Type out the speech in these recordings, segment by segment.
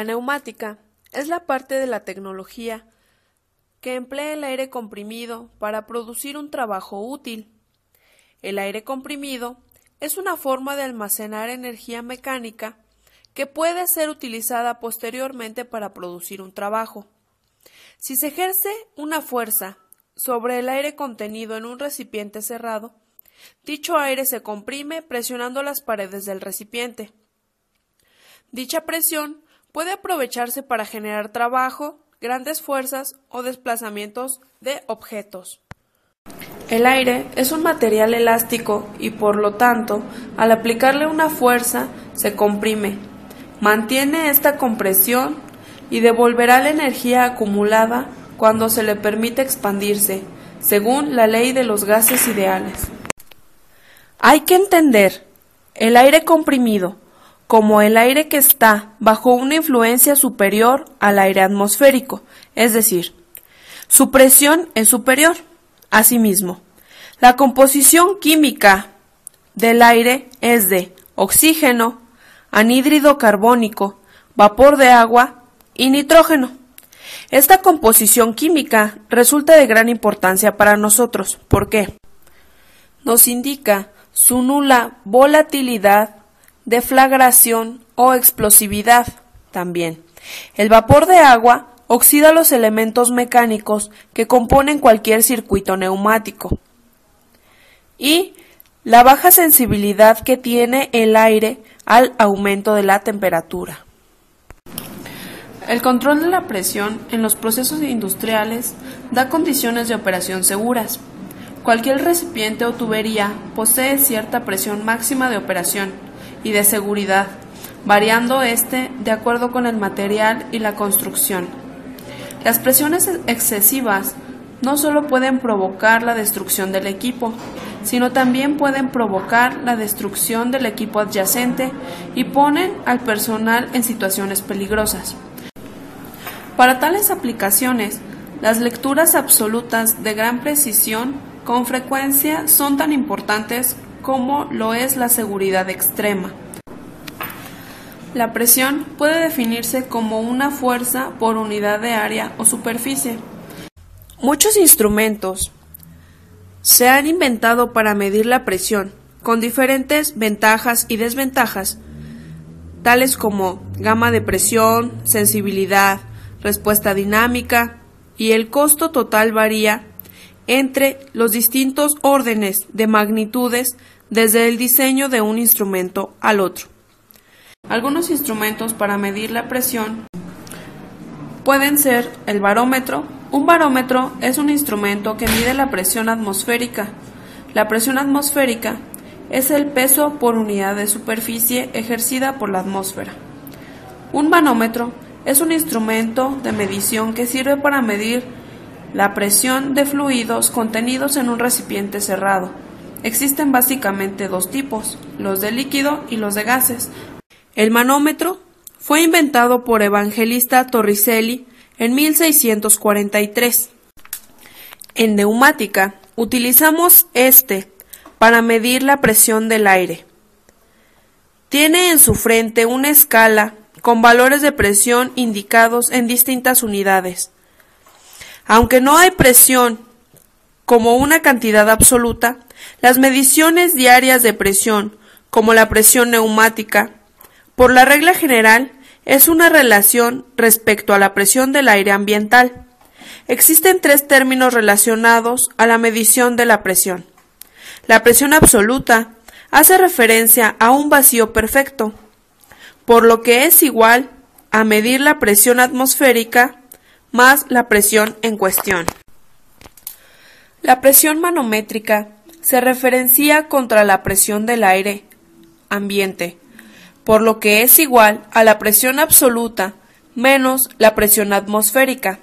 La neumática es la parte de la tecnología que emplea el aire comprimido para producir un trabajo útil. El aire comprimido es una forma de almacenar energía mecánica que puede ser utilizada posteriormente para producir un trabajo. Si se ejerce una fuerza sobre el aire contenido en un recipiente cerrado, dicho aire se comprime presionando las paredes del recipiente. Dicha presión puede aprovecharse para generar trabajo, grandes fuerzas o desplazamientos de objetos. El aire es un material elástico y por lo tanto, al aplicarle una fuerza, se comprime. Mantiene esta compresión y devolverá la energía acumulada cuando se le permite expandirse, según la ley de los gases ideales. Hay que entender el aire comprimido como el aire que está bajo una influencia superior al aire atmosférico, es decir, su presión es superior. Asimismo, la composición química del aire es de oxígeno, anhídrido carbónico, vapor de agua y nitrógeno. Esta composición química resulta de gran importancia para nosotros. ¿Por qué? Nos indica su nula volatilidad, deflagración o explosividad. También, el vapor de agua oxida los elementos mecánicos que componen cualquier circuito neumático. Y la baja sensibilidad que tiene el aire al aumento de la temperatura. El control de la presión en los procesos industriales da condiciones de operación seguras. Cualquier recipiente o tubería posee cierta presión máxima de operación y de seguridad, variando de acuerdo con el material y la construcción. Las presiones excesivas no solo pueden provocar la destrucción del equipo, sino también pueden provocar la destrucción del equipo adyacente y ponen al personal en situaciones peligrosas. Para tales aplicaciones, las lecturas absolutas de gran precisión con frecuencia son tan importantes como lo es la seguridad extrema. La presión puede definirse como una fuerza por unidad de área o superficie. Muchos instrumentos se han inventado para medir la presión, con diferentes ventajas y desventajas, tales como gama de presión, sensibilidad, respuesta dinámica, y el costo total varía entre los distintos órdenes de magnitudes desde el diseño de un instrumento al otro. Algunos instrumentos para medir la presión pueden ser el barómetro. Un barómetro es un instrumento que mide la presión atmosférica. La presión atmosférica es el peso por unidad de superficie ejercida por la atmósfera. Un manómetro es un instrumento de medición que sirve para medir la presión de fluidos contenidos en un recipiente cerrado. Existen básicamente dos tipos, los de líquido y los de gases. El manómetro fue inventado por Evangelista Torricelli en 1643. En neumática utilizamos para medir la presión del aire. Tiene en su frente una escala con valores de presión indicados en distintas unidades. Aunque no hay presión como una cantidad absoluta, las mediciones diarias de presión, como la presión neumática, por la regla general, es una relación respecto a la presión del aire ambiental. Existen tres términos relacionados a la medición de la presión. La presión absoluta hace referencia a un vacío perfecto, por lo que es igual a medir la presión atmosférica más la presión en cuestión. La presión manométrica se referencia contra la presión del aire ambiente, por lo que es igual a la presión absoluta menos la presión atmosférica.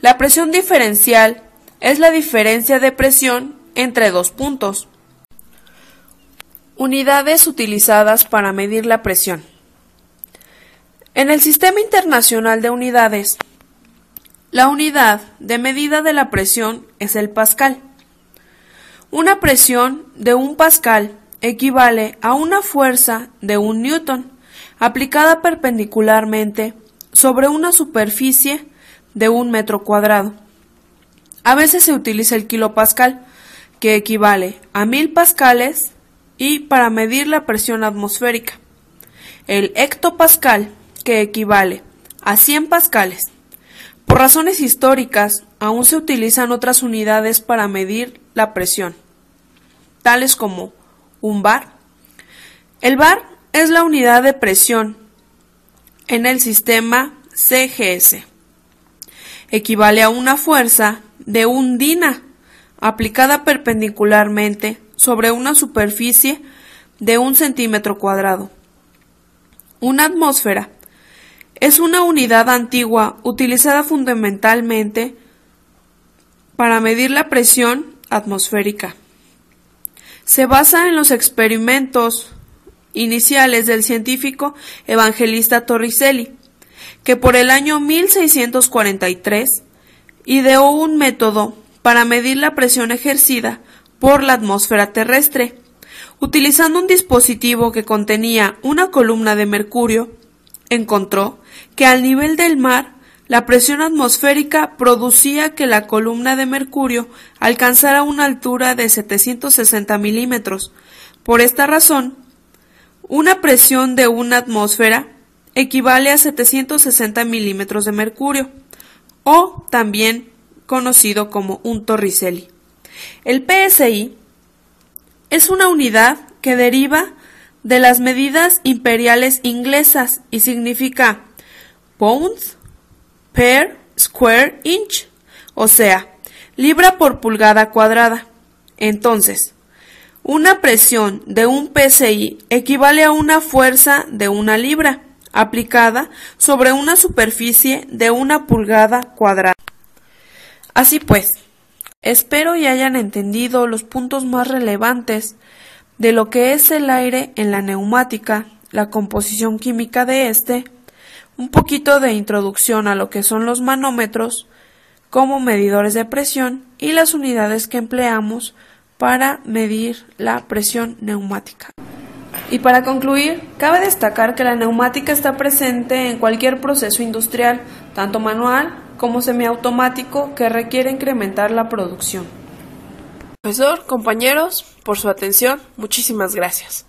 La presión diferencial es la diferencia de presión entre dos puntos. Unidades utilizadas para medir la presión. En el Sistema Internacional de Unidades, la unidad de medida de la presión es el pascal. Una presión de 1 pascal equivale a una fuerza de 1 newton aplicada perpendicularmente sobre una superficie de 1 metro cuadrado. A veces se utiliza el kilopascal, que equivale a 1000 pascales, y para medir la presión atmosférica. El hectopascal, que equivale a 100 pascales. Por razones históricas, aún se utilizan otras unidades para medir la presión, tales como un bar. El bar es la unidad de presión en el sistema CGS. Equivale a una fuerza de 1 dina aplicada perpendicularmente sobre una superficie de 1 centímetro cuadrado. Una atmósfera es una unidad antigua utilizada fundamentalmente para medir la presión atmosférica. Se basa en los experimentos iniciales del científico Evangelista Torricelli, que por el año 1643 ideó un método para medir la presión ejercida por la atmósfera terrestre, utilizando un dispositivo que contenía una columna de mercurio. Encontró que al nivel del mar, la presión atmosférica producía que la columna de mercurio alcanzara una altura de 760 milímetros. Por esta razón, una presión de una atmósfera equivale a 760 milímetros de mercurio, o también conocido como un Torricelli. El PSI es una unidad que deriva de las medidas imperiales inglesas y significa pounds per square inch, o sea, libra por pulgada cuadrada. Entonces, una presión de un PSI equivale a una fuerza de 1 libra aplicada sobre una superficie de 1 pulgada cuadrada. Así pues, espero y hayan entendido los puntos más relevantes de lo que es el aire en la neumática, la composición química de este, un poquito de introducción a lo que son los manómetros como medidores de presión y las unidades que empleamos para medir la presión neumática. Y para concluir, cabe destacar que la neumática está presente en cualquier proceso industrial, tanto manual como semiautomático, que requiere incrementar la producción. Profesor, compañeros, por su atención, muchísimas gracias.